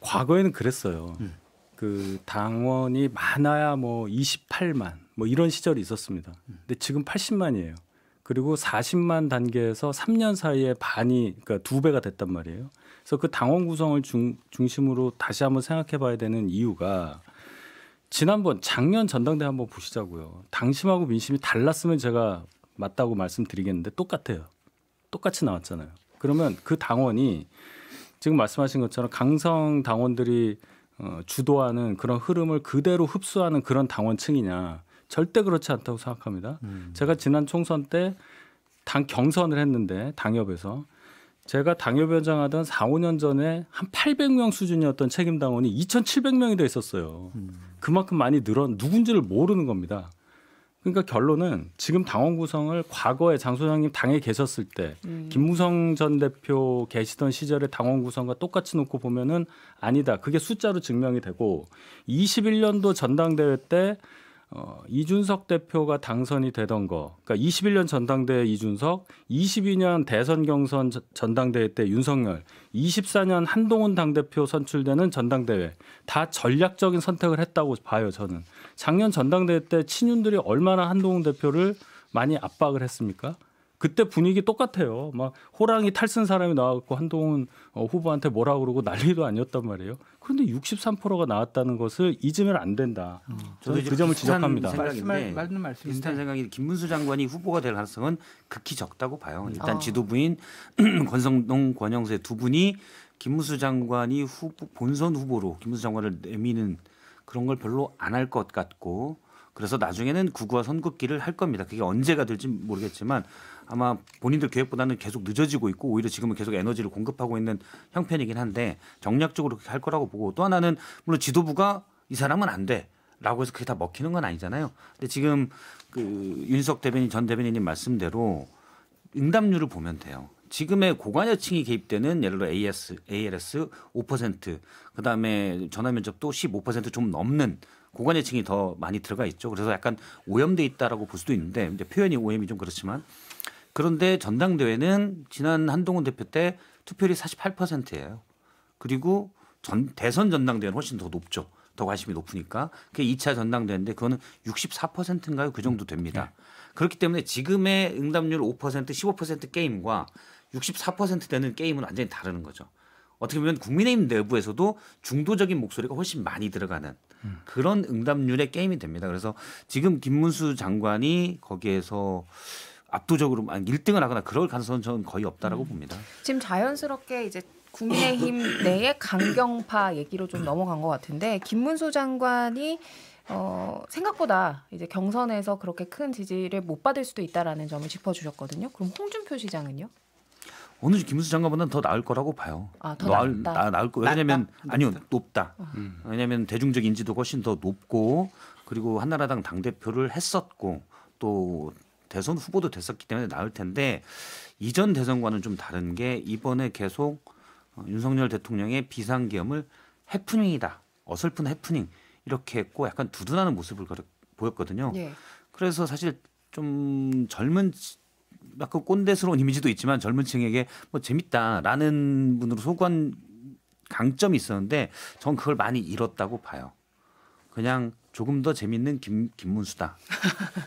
과거에는 그랬어요. 그 당원이 많아야 뭐 28만 뭐 이런 시절이 있었습니다. 근데 지금 80만이에요. 그리고 40만 단계에서 3년 사이에 반이 그러니까 2배가 됐단 말이에요. 그래서 그 당원 구성을 중심으로 다시 한번 생각해 봐야 되는 이유가 지난번 작년 전당대 한번 보시자고요. 당심하고 민심이 달랐으면 제가 맞다고 말씀드리겠는데 똑같아요. 똑같이 나왔잖아요. 그러면 그 당원이 지금 말씀하신 것처럼 강성 당원들이 주도하는 그런 흐름을 그대로 흡수하는 그런 당원층이냐. 절대 그렇지 않다고 생각합니다. 제가 지난 총선 때 당 경선을 했는데 당협에서 제가 당협위원장 하던 4, 5년 전에 한 800명 수준이었던 책임당원이 2,700명이 돼 있었어요. 그만큼 많이 누군지를 모르는 겁니다. 그러니까 결론은 지금 당원 구성을 과거에 장 소장님 당에 계셨을 때 김무성 전 대표 계시던 시절의 당원 구성과 똑같이 놓고 보면은 아니다. 그게 숫자로 증명이 되고 21년도 전당대회 때 이준석 대표가 당선이 되던 거, 그러니까 21년 전당대회 이준석, 22년 대선 경선 전당대회 때 윤석열, 24년 한동훈 당대표 선출되는 전당대회 다 전략적인 선택을 했다고 봐요. 저는 작년 전당대회 때 친윤들이 얼마나 한동훈 대표를 많이 압박을 했습니까? 그때 분위기 똑같아요. 막 호랑이 탈쓴 사람이 나와갖고 한동훈 후보한테 뭐라 그러고 난리도 아니었단 말이에요. 그런데 63%가 나왔다는 것을 잊으면 안 된다. 저는 그 점을 지적합니다. 맞는 비슷한 말씀인데 생각이 김문수 장관이 후보가 될 가능성은 극히 적다고 봐요. 일단 지도부인 권성동, 권영세 두 분이 김문수 장관이 본선 후보로 김문수 장관을 내미는 그런 걸 별로 안 할 것 같고 그래서 나중에는 구구와 선긋기를 할 겁니다. 그게 언제가 될지 모르겠지만 아마 본인들 계획보다는 계속 늦어지고 있고 오히려 지금은 계속 에너지를 공급하고 있는 형편이긴 한데 정략적으로 그렇게 할 거라고 보고 또 하나는 물론 지도부가 이 사람은 안 돼라고 해서 그게 다 먹히는 건 아니잖아요. 근데 지금 그 윤석 대변인 전 대변인님 말씀대로 응답률을 보면 돼요. 지금의 고관여층이 개입되는 예를 들어 ALS 5% 그다음에 전화 면접도 15%좀 넘는 고관여층이 더 많이 들어가 있죠. 그래서 약간 오염돼 있다라고 볼 수도 있는데 이제 표현이 오염이 좀 그렇지만 그런데 전당대회는 지난 한동훈 대표 때 투표율이 48%예요. 그리고 대선 전당대회는 훨씬 더 높죠. 더 관심이 높으니까. 그게 2차 전당대회인데 그거는 64%인가요? 그 정도 됩니다. 그렇기 때문에 지금의 응답률 5% 15% 게임과 64% 되는 게임은 완전히 다르는 거죠. 어떻게 보면 국민의힘 내부에서도 중도적인 목소리가 훨씬 많이 들어가는 그런 응답률의 게임이 됩니다. 그래서 지금 김문수 장관이 거기에서 압도적으로 1등을 하거나 그럴 가능성은 저는 거의 없다라고 봅니다. 지금 자연스럽게 이제 국민의힘 내의 강경파 얘기로 좀 넘어간 것 같은데 김문수 장관이 생각보다 이제 경선에서 그렇게 큰 지지를 못 받을 수도 있다라는 점을 짚어주셨거든요. 그럼 홍준표 시장은요? 어느 김문수 장관보다는 더 나을 거라고 봐요. 더 낫다. 나을 거. 왜냐하면 아니요 높다. 왜냐하면 대중적 인지도가 훨씬 더 높고 그리고 한나라당 당 대표를 했었고 또 대선 후보도 됐었기 때문에 나을 텐데 이전 대선과는 좀 다른 게 이번에 계속 윤석열 대통령의 비상계엄을 해프닝이다. 어설픈 해프닝 이렇게 했고 약간 두둔하는 모습을 보였거든요. 예. 그래서 사실 좀 젊은 약간 꼰대스러운 이미지도 있지만 젊은 층에게 뭐 재밌다라는 분으로 소구한 강점이 있었는데 전 그걸 많이 잃었다고 봐요. 그냥 조금 더 재밌는 김문수다.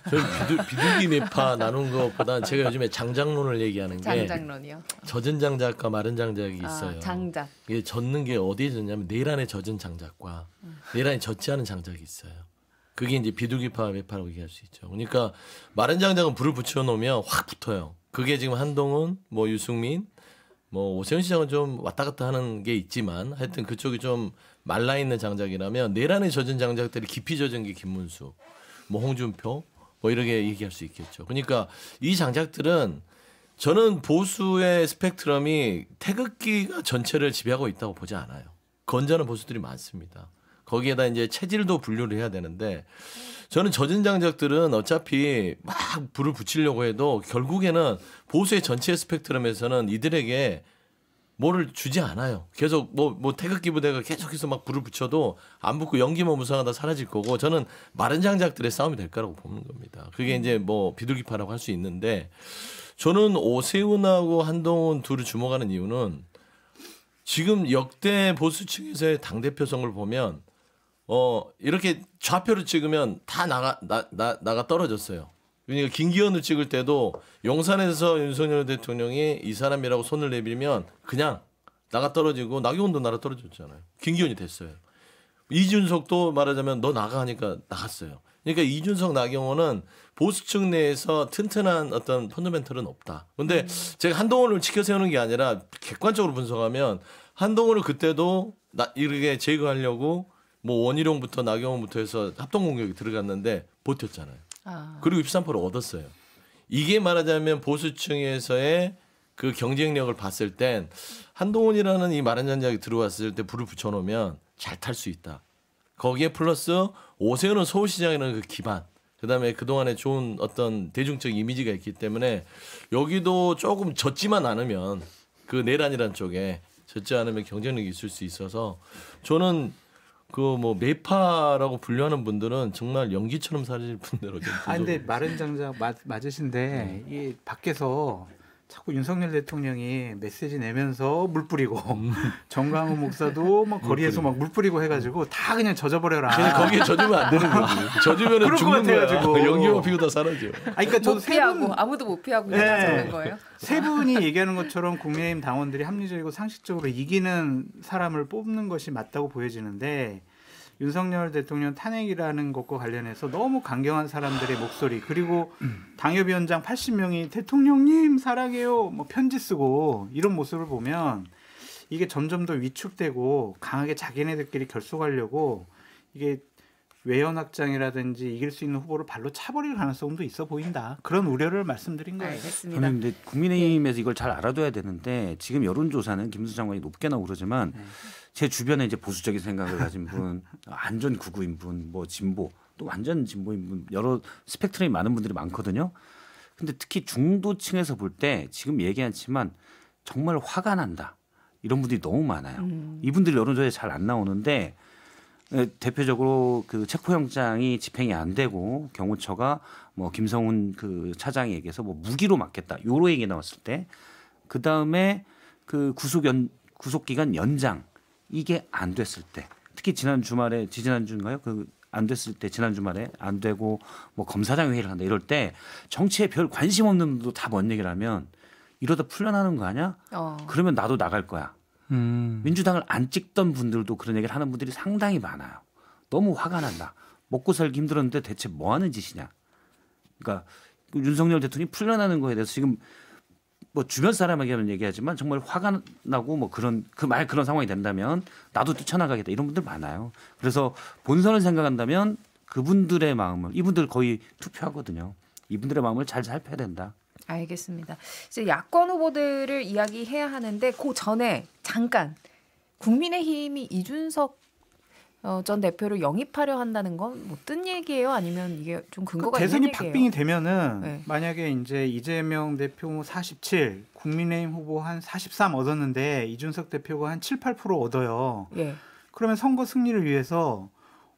저는 비둘기 매파 나눈 것보다 제가 요즘에 장작론을 얘기하는 게 장작론이요. 젖은 장작과 마른 장작이 있어요. 장작. 이게 젖는 게 어디에 젖냐면 내란에 젖은 장작과 내란에 젖지 않은 장작이 있어요. 그게 이제 비둘기파 매파라고 얘기할 수 있죠. 그러니까 마른 장작은 불을 붙여 놓으면 확 붙어요. 그게 지금 한동훈, 뭐 유승민, 뭐 오세훈 시장은 좀 왔다 갔다 하는 게 있지만 하여튼 그쪽이 좀 말라 있는 장작이라면 내란에 젖은 장작들이 깊이 젖은 게 김문수, 뭐 홍준표, 뭐 이렇게 얘기할 수 있겠죠. 그러니까 이 장작들은 저는 보수의 스펙트럼이 태극기가 전체를 지배하고 있다고 보지 않아요. 건전한 보수들이 많습니다. 거기에다 이제 체질도 분류를 해야 되는데 저는 젖은 장작들은 어차피 막 불을 붙이려고 해도 결국에는 보수의 전체 스펙트럼에서는 이들에게 뭐를 주지 않아요. 계속 뭐 태극기 부대가 계속해서 막 불을 붙여도 안 붙고 연기만 무성하다 사라질 거고 저는 마른 장작들의 싸움이 될 거라고 보는 겁니다. 그게 이제 뭐 비둘기파라고 할 수 있는데 저는 오세훈하고 한동훈 둘을 주목하는 이유는 지금 역대 보수층에서의 당대표 선거를 보면 이렇게 좌표를 찍으면 다 나가 떨어졌어요. 그러니까 김기현을 찍을 때도 용산에서 윤석열 대통령이 이 사람이라고 손을 내밀면 그냥 나가 떨어지고 나경원도 나가 떨어졌잖아요. 김기현이 됐어요. 이준석도 말하자면 너 나가 하니까 나갔어요. 그러니까 이준석 나경원은 보수층 내에서 튼튼한 어떤 펀더멘털은 없다. 근데 제가 한동훈을 지켜 세우는 게 아니라 객관적으로 분석하면 한동훈을 그때도 이렇게 제거하려고 뭐 원희룡부터 나경원부터 해서 합동 공격이 들어갔는데 버텼잖아요. 그리고 23%를 얻었어요. 이게 말하자면 보수층에서의 그 경쟁력을 봤을 땐 한동훈이라는 이 마른 장작이 들어왔을 때 불을 붙여놓으면 잘 탈 수 있다. 거기에 플러스 오세훈은 서울시장이라는 그 기반, 그다음에 그동안에 좋은 어떤 대중적 이미지가 있기 때문에 여기도 조금 젖지만 않으면 그 내란이라는 쪽에 젖지 않으면 경쟁력이 있을 수 있어서 저는 그 뭐 매파라고 분류하는 분들은 정말 연기처럼 사라질 분들로 좀. 근데 마른 장작 맞으신데 이 밖에서 자꾸 윤석열 대통령이 메시지 내면서 물 뿌리고 정강훈 목사도 막 거리에서 막 물 뿌리고 해가지고 다 그냥 젖어버려라. 근데 거기에 젖으면 안 되는 거지. 젖으면 죽는 거야. 연기만 피고 다 사라져. 그러니까 저도 못 피하고 아무도 못 피하고 젖는 거예요. 세 분이 얘기하는 것처럼 국민의힘 당원들이 합리적이고 상식적으로 이기는 사람을 뽑는 것이 맞다고 보여지는데 윤석열 대통령 탄핵이라는 것과 관련해서 너무 강경한 사람들의 목소리 그리고 당협위원장 80명이 대통령님 사랑해요 뭐 편지 쓰고 이런 모습을 보면 이게 점점 더 위축되고 강하게 자기네들끼리 결속하려고 이게 외연 확장이라든지 이길 수 있는 후보를 발로 차버릴 가능성도 있어 보인다. 그런 우려를 말씀드린 거예요. 알겠습니다. 저는 근데 국민의힘에서 이걸 잘 알아둬야 되는데 지금 여론조사는 김문수 장관이 높게 나오고 그러지만 제 주변에 이제 보수적인 생각을 가진 분, 완전 극우인 분, 뭐 진보, 또 완전 진보인 분 여러 스펙트럼이 많은 분들이 많거든요. 근데 특히 중도층에서 볼 때 지금 얘기했지만 정말 화가 난다. 이런 분들이 너무 많아요. 이분들이 여론조사에 잘 안 나오는데 대표적으로 그 체포영장이 집행이 안 되고 경호처가 뭐 김성훈 그 차장에게서 뭐 무기로 맞겠다 요로 얘기 나왔을 때 그 다음에 그 구속기간 연장 이게 안 됐을 때 특히 지난 주말에 지난주인가요? 그 안 됐을 때 지난 주말에 안 되고 뭐 검사장 회의를 한다 이럴 때 정치에 별 관심 없는 분도 다 뭔 얘기를 하면 이러다 풀려나는 거 아니야? 그러면 나도 나갈 거야. 민주당을 안 찍던 분들도 그런 얘기를 하는 분들이 상당히 많아요. 너무 화가 난다. 먹고 살기 힘들었는데 대체 뭐 하는 짓이냐. 그러니까 윤석열 대통령이 풀려나는 거에 대해서 지금 뭐 주변 사람에게는 얘기하지만 정말 화가 나고 뭐 그런 상황이 된다면 나도 뛰쳐나가겠다 이런 분들 많아요. 그래서 본선을 생각한다면 그분들의 마음을 이분들 거의 투표하거든요. 이분들의 마음을 잘 살펴야 된다. 알겠습니다. 이제 야권 후보들을 이야기해야 하는데 그 전에 잠깐 국민의힘이 이준석 전 대표를 영입하려 한다는 건 뭐 뜬 얘기예요? 아니면 이게 좀 근거가 있는 대선이 얘기예요? 박빙이 되면은 네. 만약에 이제 이재명 대표 47, 국민의힘 후보 한 43 얻었는데 이준석 대표가 한 7, 8% 얻어요. 예. 그러면 선거 승리를 위해서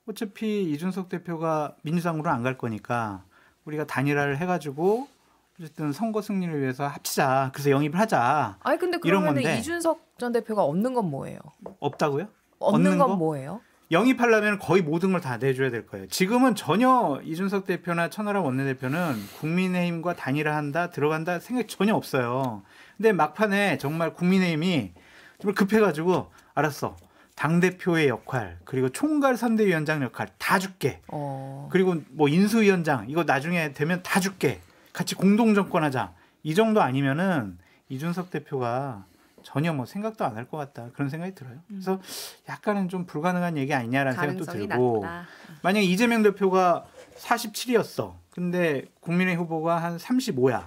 어차피 이준석 대표가 민주당으로 안 갈 거니까 우리가 단일화를 해가지고 어쨌든 선거 승리를 위해서 합치자. 그래서 영입을 하자. 아니 근데 이런 그러면 건데. 이준석 전 대표가 얻는 건 뭐예요? 없다고요? 얻는 얻는 건 거? 뭐예요? 영입하려면 거의 모든 걸 다 내줘야 될 거예요. 지금은 전혀 이준석 대표나 천하람 원내대표는 국민의힘과 단일화한다, 들어간다 생각 전혀 없어요. 근데 막판에 정말 국민의힘이 정말 급해가지고 알았어. 당대표의 역할, 그리고 총괄 선대위원장 역할 다 줄게. 그리고 뭐 인수위원장 이거 나중에 되면 다 줄게. 같이 공동정권하자. 이 정도 아니면은 이준석 대표가 전혀 뭐 생각도 안 할 것 같다. 그런 생각이 들어요. 그래서 약간은 좀 불가능한 얘기 아니냐라는 생각도 가능성이 들고 낮다. 만약에 이재명 대표가 47이었어. 근데 국민의 후보가 한 35야.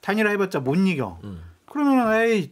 단일화 해봤자 못 이겨. 그러면 에이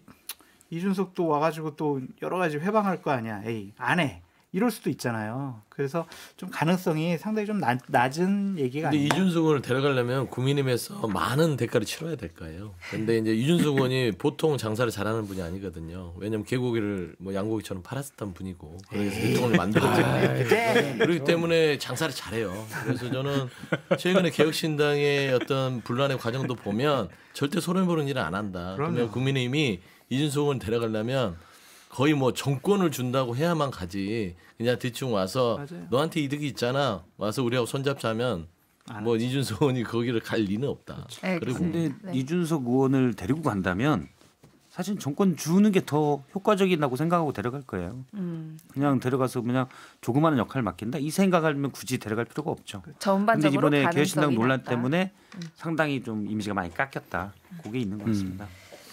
이준석도 와가지고 또 여러 가지 회방할 거 아니야. 에이 안 해. 이럴 수도 있잖아요. 그래서 좀 가능성이 상당히 좀 낮은 얘기가 근데 아니에요. 이준석 의원을 데려가려면 국민의힘에서 많은 대가를 치러야 될 거예요. 근데 이제 이준석 의원이 보통 장사를 잘하는 분이 아니거든요. 왜냐하면 개고기를 뭐 양고기처럼 팔았었던 분이고 그래서 대통령을 만들었잖아요. 그렇기 때문에 장사를 잘해요. 그래서 저는 최근에 개혁신당의 어떤 분란의 과정도 보면 절대 손해보는 일은 안 한다. 그러면 국민의힘이 이준석 의원 데려가려면 거의 뭐 정권을 준다고 해야만 가지. 그냥 대충 와서 맞아요. 너한테 이득이 있잖아. 와서 우리하고 손잡자면 뭐 이준석 의원이 거기를 갈 리는 없다. 그리고 근데 네. 이준석 의원을 데리고 간다면 사실 정권 주는 게 더 효과적이라고 생각하고 데려갈 거예요. 그냥 데려가서 그냥 조그마한 역할 맡긴다 이 생각하면 굳이 데려갈 필요가 없죠. 근데 전반적으로 이번에 가능성이 개혁신당 논란 낮다. 때문에 상당히 좀 이미지가 많이 깎였다. 그게 있는 것 같습니다.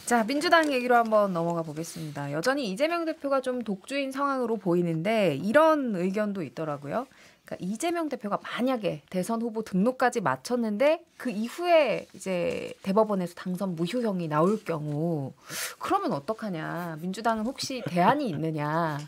자, 민주당 얘기로 한번 넘어가 보겠습니다. 여전히 이재명 대표가 좀 독주인 상황으로 보이는데 이런 의견도 있더라고요. 그러니까 이재명 대표가 만약에 대선 후보 등록까지 마쳤는데 그 이후에 이제 대법원에서 당선 무효형이 나올 경우 그러면 어떡하냐? 민주당은 혹시 대안이 있느냐?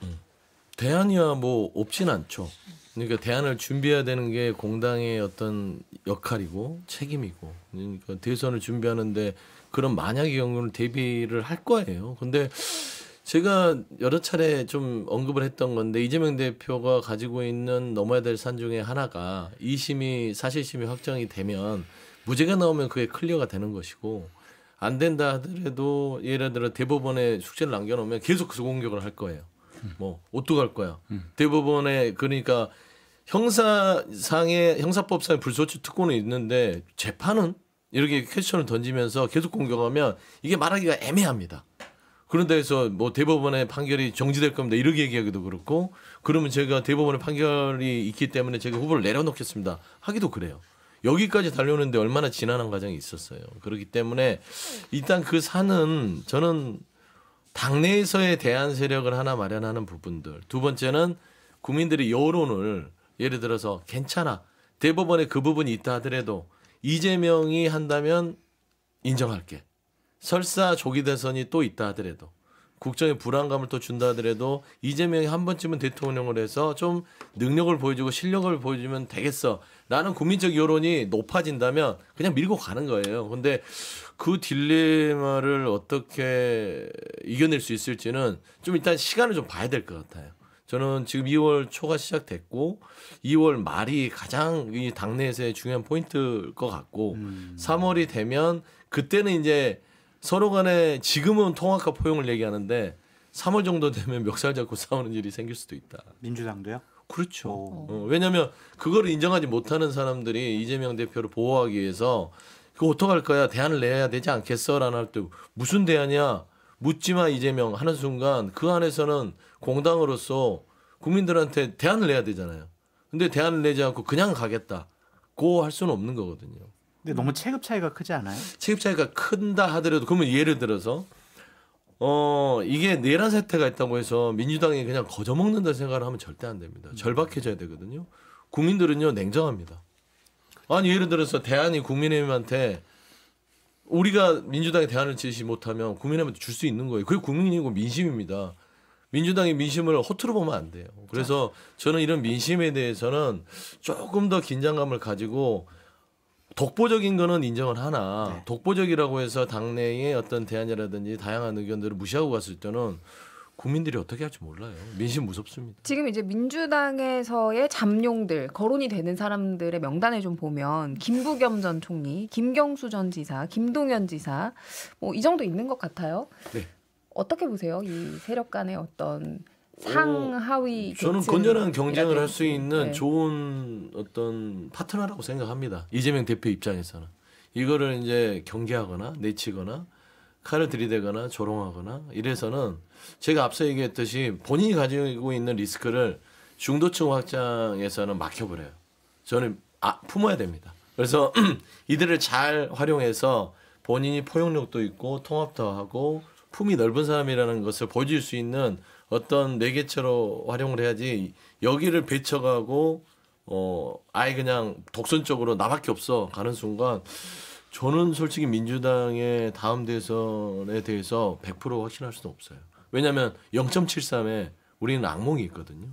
대안이야 뭐 없진 않죠. 그러니까 대안을 준비해야 되는 게 공당의 어떤 역할이고 책임이고 그러니까 대선을 준비하는데 그런 만약의 경우는 대비를 할 거예요. 근데 제가 여러 차례 좀 언급을 했던 건데 이재명 대표가 가지고 있는 넘어야 될 산 중에 하나가 2심이 사실심이 확정이 되면 무죄가 나오면 그게 클리어가 되는 것이고 안 된다 하더라도 예를 들어 대법원에 숙제를 남겨놓으면 계속 그 공격을 할 거예요. 뭐 어떡할 거야. 대법원에 그러니까 형사법상의 불소추 특권은 있는데 재판은 이렇게 퀘스천을 던지면서 계속 공격하면 이게 말하기가 애매합니다. 그런데 해서 뭐 대법원의 판결이 정지될 겁니다. 이렇게 얘기하기도 그렇고 그러면 제가 대법원의 판결이 있기 때문에 제가 후보를 내려놓겠습니다. 하기도 그래요. 여기까지 달려오는데 얼마나 지난한 과정이 있었어요. 그렇기 때문에 일단 그 산은 저는 당내에서의 대안 세력을 하나 마련하는 부분들. 두 번째는 국민들의 여론을 예를 들어서 괜찮아. 대법원에 그 부분이 있다 하더라도 이재명이 한다면 인정할게. 설사 조기 대선이 또 있다 하더라도 국정에 불안감을 또 준다 하더라도 이재명이 한 번쯤은 대통령을 해서 좀 능력을 보여주고 실력을 보여주면 되겠어. 라는 국민적 여론이 높아진다면 그냥 밀고 가는 거예요. 근데 그 딜레마를 어떻게 이겨낼 수 있을지는 좀 일단 시간을 좀 봐야 될 것 같아요. 저는 지금 2월 초가 시작됐고 2월 말이 가장 이 당내에서의 중요한 포인트일 것 같고 3월이 되면 그때는 이제 서로 간에 지금은 통합과 포용을 얘기하는데 3월 정도 되면 멱살 잡고 싸우는 일이 생길 수도 있다. 민주당도요? 그렇죠. 왜냐하면 그거를 인정하지 못하는 사람들이 이재명 대표를 보호하기 위해서 그거 어떡할 거야? 대안을 내야 되지 않겠어? 라는 할 때 무슨 대안이야? 묻지마 이재명 하는 순간 그 안에서는 공당으로서 국민들한테 대안을 내야 되잖아요. 근데 대안을 내지 않고 그냥 가겠다. 고 할 수는 없는 거거든요. 근데 너무 체급 차이가 크지 않아요? 체급 차이가 큰다 하더라도 그러면 예를 들어서 이게 내란 사태가 있다고 해서 민주당이 그냥 거저먹는다 생각을 하면 절대 안 됩니다. 절박해져야 되거든요. 국민들은요 냉정합니다. 아니 예를 들어서 대안이 국민의힘한테 우리가 민주당에 대안을 제시 못하면 국민한테 줄 수 있는 거예요. 그게 국민이고 민심입니다. 민주당이 민심을 허투루 보면 안 돼요. 그래서 저는 이런 민심에 대해서는 조금 더 긴장감을 가지고 독보적인 거는 인정을 하나 네. 독보적이라고 해서 당내의 어떤 대안이라든지 다양한 의견들을 무시하고 갔을 때는 국민들이 어떻게 할지 몰라요. 민심 무섭습니다. 지금 이제 민주당에서의 잠룡들, 거론이 되는 사람들의 명단을 좀 보면 김부겸 전 총리, 김경수 전 지사, 김동연 지사 뭐 이 정도 있는 것 같아요. 네. 어떻게 보세요? 이 세력 간의 어떤 상하위 저는 계층 건전한 경쟁을 할 수 이라든지. 있는 네. 좋은 어떤 파트너라고 생각합니다. 이재명 대표 입장에서는 이거를 이제 경계하거나 내치거나 칼을 들이대거나 조롱하거나 이래서는 제가 앞서 얘기했듯이 본인이 가지고 있는 리스크를 중도층 확장에서는 막혀버려요. 저는 품어야 됩니다. 그래서 이들을 잘 활용해서 본인이 포용력도 있고 통합도 하고 품이 넓은 사람이라는 것을 보여줄 수 있는 어떤 매개체로 활용을 해야지 여기를 배쳐가고 아예 그냥 독선적으로 나밖에 없어 가는 순간 저는 솔직히 민주당의 다음 대선에 대해서 100% 확신할 수는 없어요. 왜냐하면 0.73에 우리는 악몽이 있거든요.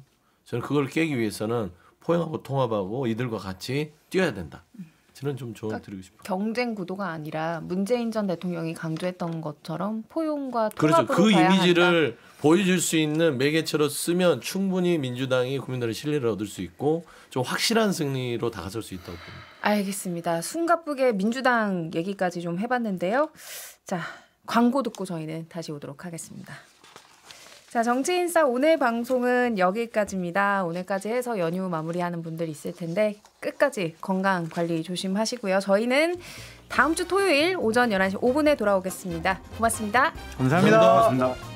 저는 그걸 깨기 위해서는 포용하고 통합하고 이들과 같이 뛰어야 된다. 저는 좀 조언 드리고 싶어요. 경쟁 구도가 아니라 문재인 전 대통령이 강조했던 것처럼 포용과 그렇죠. 통합으로 그 가야 이미지를 보여줄 수 있는 매개체로 쓰면 충분히 민주당이 국민들의 신뢰를 얻을 수 있고 좀 확실한 승리로 다가설 수 있다고 봅니다. 알겠습니다. 숨가쁘게 민주당 얘기까지 좀 해봤는데요. 자, 광고 듣고 저희는 다시 오도록 하겠습니다. 자, 정치인싸 오늘 방송은 여기까지입니다. 오늘까지 해서 연휴 마무리하는 분들 있을 텐데 끝까지 건강 관리 조심하시고요. 저희는 다음 주 토요일 오전 11시 5분에 돌아오겠습니다. 고맙습니다. 감사합니다. 고맙습니다.